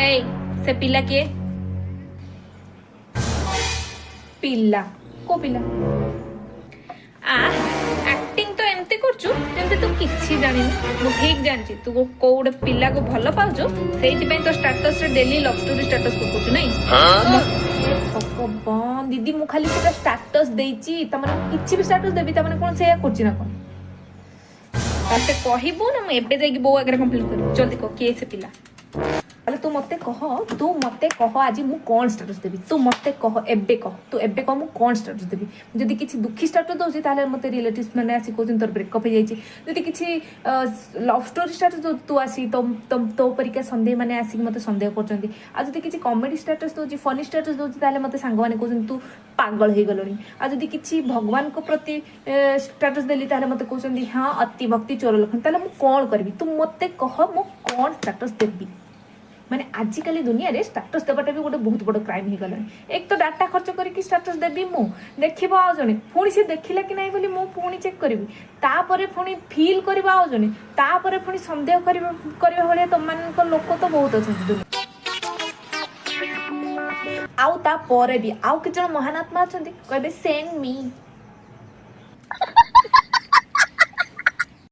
ए से पिला किए पिला को पिला एक्टिंग तो एमती करछु जेमते तू किछि जानि मु ठीक जानछि तू को गोटे पिला को भल पाउछु सेति पय तो स्टेटस रे डेली लव स्टोरी स्टेटस पकोछु नै भगवान दीदी मु खाली सेटा स्टेटस देइछि तमने किछि भी स्टेटस देबी तमने कोन से करछि ना कोन ताते कहिबो ना मु एबे जाई बो आगे कंप्लीट कर जल्दी को के से पिला अरे तू मते कह आज मु कौन स्टेटस देबी तू मते कह एबे कह मु कौन स्टेटस देबी जदि किछि दुखी स्टेटस दोछि ताले मते रिलेटिव्स माने आसी कोजन तोर ब्रेकअप हो जाइछि जदि किछि लव स्टोरी स्टेटस दो तू आसी तो परिका संदेह माने आसी मते संदेह करचंदी आ जदि किछि कॉमेडी स्टेटस दोछि फनी स्टेटस दोछि ताले मते सांग माने कोजन तू पागल हे गलोनी आ जदि किछि भगवान को प्रति स्टेटस देली ताले मते कोजंदी हां अति भक्ति चोर लखन ताले मु कोन करबी तू मते कह मु कोन स्टेटस देबी माने आजिकल दुनिया रे स्टेटस देवाटा भी गोटे बहुत बड़ क्राइम हो गला एक तो डाटा खर्च करके स्टेटस देबी मु देखिबो आ जने पुणी से देखिला कि नाही बोली मु पुणी चेक करबी तापरे पुणी फील करबा आ जने तापरे पुणी संदेह करबा भले तमन को लोक तो बहुत अछि आउ ता परे भी आउ कि जण महान आत्मा अछंती कहबे सेंड मी